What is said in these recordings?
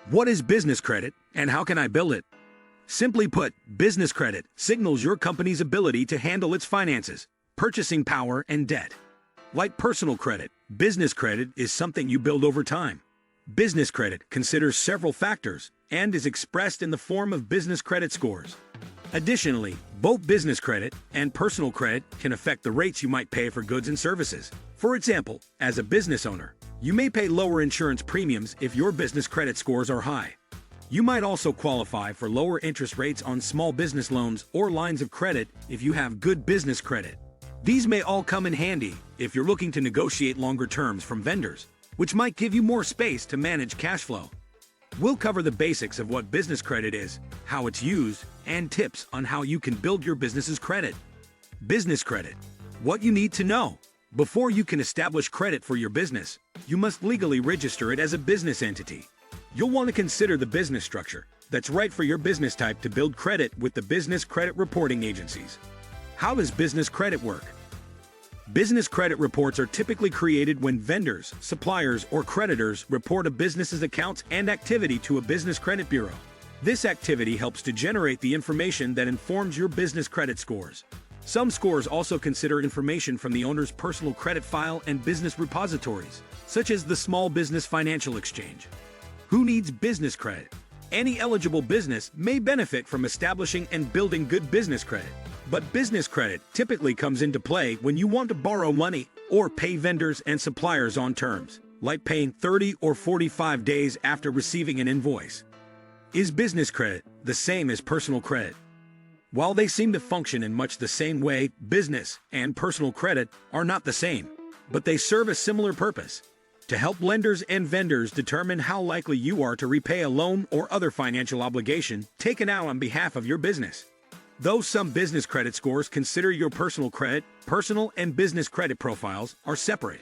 What is business credit and how can I build it? Simply put, business credit signals your company's ability to handle its finances, purchasing power, and debt. Like personal credit, business credit is something you build over time. Business credit considers several factors and is expressed in the form of business credit scores. Additionally, both business credit and personal credit can affect the rates you might pay for goods and services. For example, as a business owner, you may pay lower insurance premiums if your business credit scores are high. You might also qualify for lower interest rates on small business loans or lines of credit if you have good business credit. These may all come in handy if you're looking to negotiate longer terms from vendors, which might give you more space to manage cash flow. We'll cover the basics of what business credit is, how it's used, and tips on how you can build your business's credit. Business credit. What you need to know. Before you can establish credit for your business, you must legally register it as a business entity. You'll want to consider the business structure that's right for your business type to build credit with the business credit reporting agencies. How does business credit work? Business credit reports are typically created when vendors, suppliers, or creditors report a business's accounts and activity to a business credit bureau. This activity helps to generate the information that informs your business credit scores. Some scores also consider information from the owner's personal credit file and business repositories, such as the Small Business Financial Exchange. Who needs business credit? Any eligible business may benefit from establishing and building good business credit. But business credit typically comes into play when you want to borrow money or pay vendors and suppliers on terms, like paying 30 or 45 days after receiving an invoice. Is business credit the same as personal credit? While they seem to function in much the same way, business and personal credit are not the same, but they serve a similar purpose: to help lenders and vendors determine how likely you are to repay a loan or other financial obligation taken out on behalf of your business. Though some business credit scores consider your personal credit, personal and business credit profiles are separate.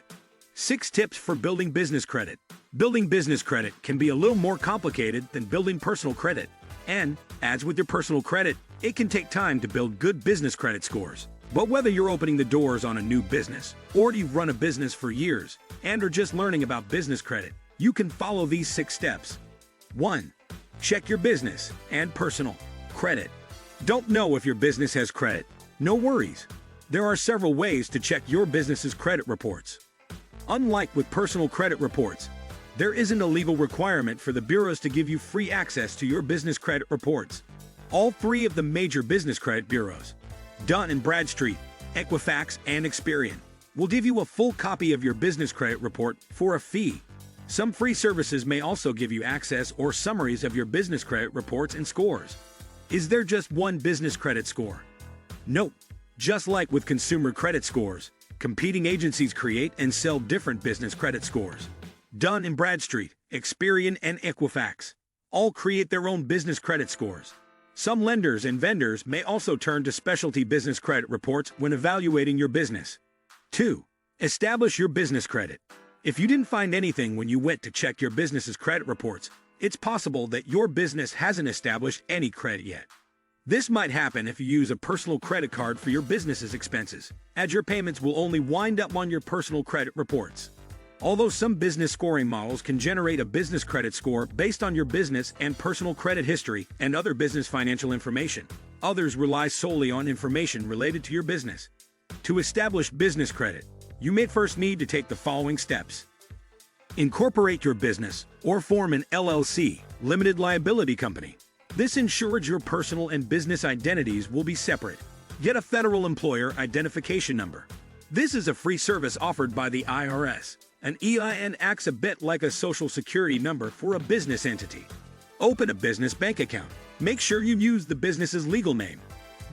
6 tips for building business credit. Building business credit can be a little more complicated than building personal credit. And, as with your personal credit, it can take time to build good business credit scores. But whether you're opening the doors on a new business, or you've run a business for years, and are just learning about business credit, you can follow these 6 steps. 1. Check your business and personal credit. Don't know if your business has credit? No worries. There are several ways to check your business's credit reports. Unlike with personal credit reports, there isn't a legal requirement for the bureaus to give you free access to your business credit reports. All 3 of the major business credit bureaus, Dun & Bradstreet, Equifax, and Experian, will give you a full copy of your business credit report for a fee. Some free services may also give you access or summaries of your business credit reports and scores. Is there just one business credit score? Nope. Just like with consumer credit scores, competing agencies create and sell different business credit scores. Dun & Bradstreet, Experian, and Equifax all create their own business credit scores. Some lenders and vendors may also turn to specialty business credit reports when evaluating your business. 2. Establish your business credit. If you didn't find anything when you went to check your business's credit reports, it's possible that your business hasn't established any credit yet. This might happen if you use a personal credit card for your business's expenses, as your payments will only wind up on your personal credit reports. Although some business scoring models can generate a business credit score based on your business and personal credit history and other business financial information, others rely solely on information related to your business. To establish business credit, you may first need to take the following steps. Incorporate your business or form an LLC, limited liability company. This ensures your personal and business identities will be separate. Get a federal employer identification number. This is a free service offered by the IRS. An EIN acts a bit like a social security number for a business entity. Open a business bank account. Make sure you use the business's legal name.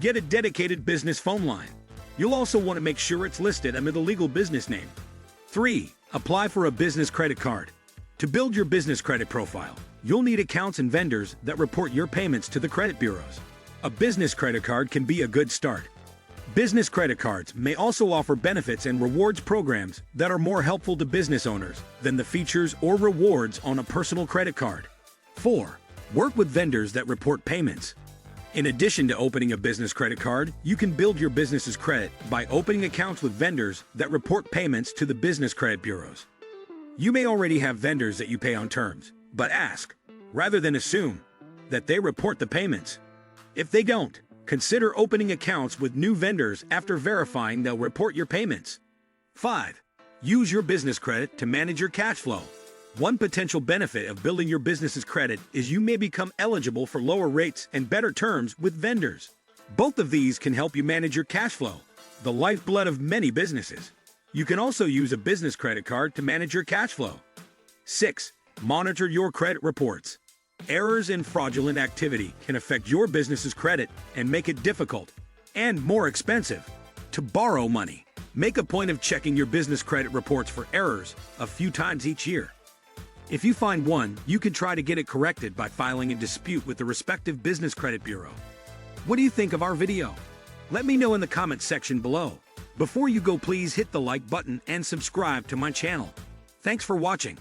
Get a dedicated business phone line. You'll also want to make sure it's listed under the legal business name. 3. Apply for a business credit card. To build your business credit profile, you'll need accounts and vendors that report your payments to the credit bureaus. A business credit card can be a good start. Business credit cards may also offer benefits and rewards programs that are more helpful to business owners than the features or rewards on a personal credit card. 4. Work with vendors that report payments. In addition to opening a business credit card, you can build your business's credit by opening accounts with vendors that report payments to the business credit bureaus. You may already have vendors that you pay on terms, but ask, rather than assume that they report the payments. If they don't, consider opening accounts with new vendors after verifying they'll report your payments. 5. Use your business credit to manage your cash flow. One potential benefit of building your business's credit is you may become eligible for lower rates and better terms with vendors. Both of these can help you manage your cash flow, the lifeblood of many businesses. You can also use a business credit card to manage your cash flow. 6. Monitor your credit reports. Errors and fraudulent activity can affect your business's credit and make it difficult and more expensive to borrow money. Make a point of checking your business credit reports for errors a few times each year. If you find one, you can try to get it corrected by filing a dispute with the respective business credit bureau. What do you think of our video? Let me know in the comments section below. Before you go, please hit the like button and subscribe to my channel. Thanks for watching.